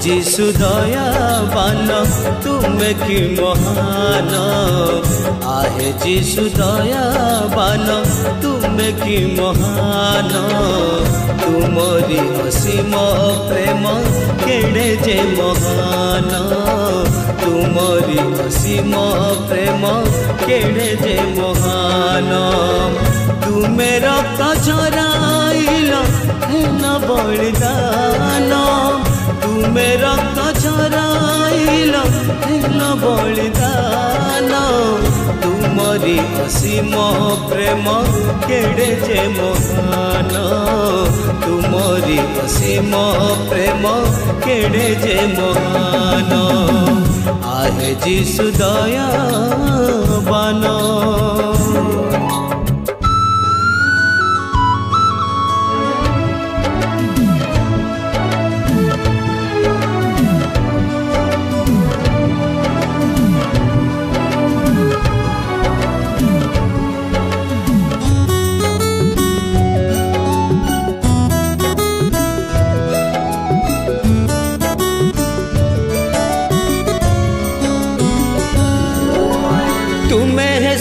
যিশু দয়াবান তুমি কি মহান आहे যিশু দয়াবান তুমি কি মহান तुमरी असीम प्रेम केड़े जे महान तुमरी असीम प्रेम केड़े जे महान तुमे रक्त झराइल न बलिदान तुमे रक्त झराइल न बलिदान तुमरी असीम प्रेम केड़े जे महान तुमरी असीम प्रेम केड़े जे महान आहे যিশু दयाबान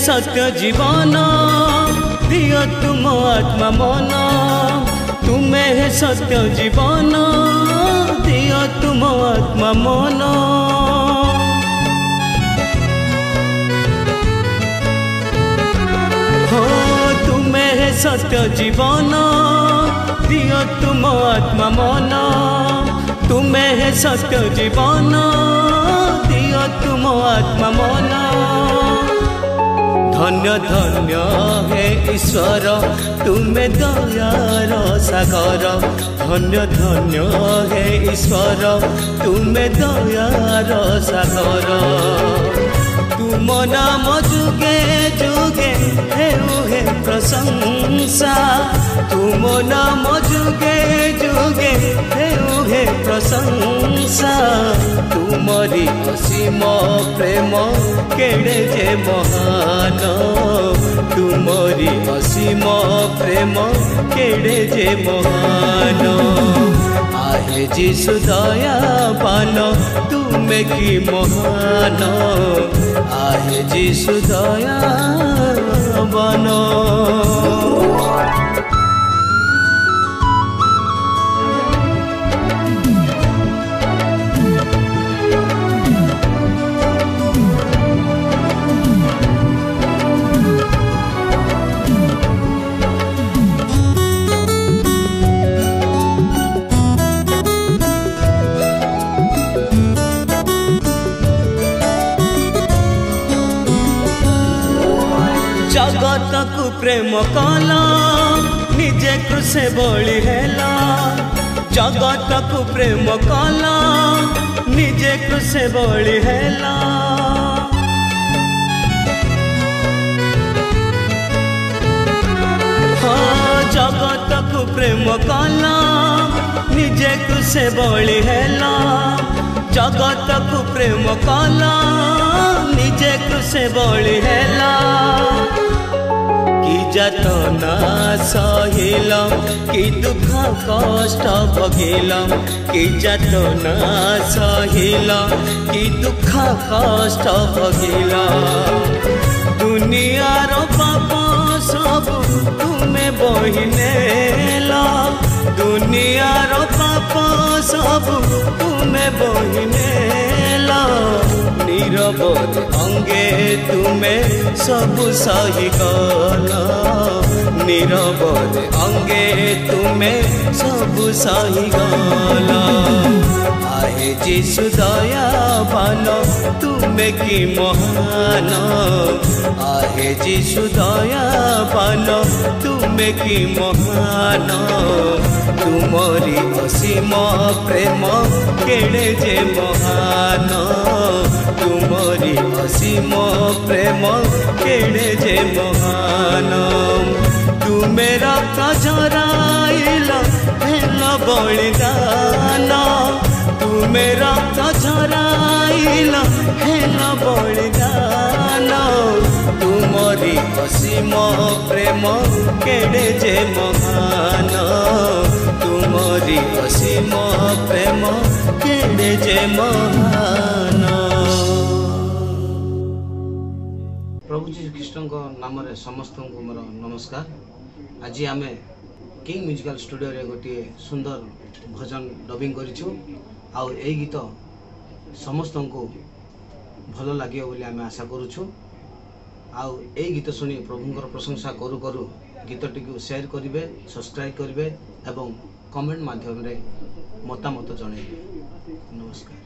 सत्य जीवन दियो तुम आत्मा मन तुम्हें है सत्य जीवन दियो तुम आत्मा मन हो तुम्हें है सत्य जीवन दियो तुम आत्मा मन तुम्हें है सत्य जीवन दियो तुम आत्मा मन धन्य धन्य हे ईश्वर तुम्हें दयार सागर धन्य धन्य हे ईश्वर तुम्हें दयार सागर तुम नाम जुगे जुगे हे प्रशंसा तुम नाम जुगे जुगे हे प्रशंसा तुमरी असीम प्रेम केड़े जे महान तुमरी असीम प्रेम केड़े जे महान आहे যিশু दयाबान तुमे की महान आहे যিশু दयाबान जगत को प्रेम कला निजे क्रूसे बलि हेला जगत को प्रेम कला निजे क्रूसे बलि हेला हाँ जगत को प्रेम कला निजे क्रूसे बलि हेला जगत को प्रेम कला निजे क्रूसे बलि हेला कि जतना सहिल कि दुख कष्ट भोगिल कि जतना सहिल कि दुख कष्ट भोगिल दुनियार पाप सब तुम्हें बहिनेला दुनियार पाप सब तुम्हें बहिनेला नीरवत अंगे तुम्हें सब सही गला नीरवत अंगे तुम्हें सब सही गला आहे যিশু दयाबान तुमे की महान आहे যিশু दयाबान तुमे की महान तुमरी असीम प्रेम केड़े जे महान तुमरी असीम प्रेम केड़े जे महान तुमे रक्त झराइल हेल बलिदान तुमे रक्त झराइल हेल बलिदान तुमरी असीम प्रेम केड़े जे महान तुमरी असीम प्रेम केड़े କେଡ଼େ ଯେ ମହାନ। प्रभु जी कृष्ण नाम समस्त को मोर नमस्कार। आज आम किंग म्यूजिकल स्टूडियो रे गोटे सुंदर भजन डबिंग करिछु। आउ ए गीत समस्त को भल लगे बोली आम आशा करुछु। आउ ए गीत शुणी प्रभुंकर प्रशंसा करू करू गीतटी को शेयर करेंगे, सब्सक्राइब करेंगे एवं कमेंट माध्यम रे मतामत जणेबे। नमस्कार।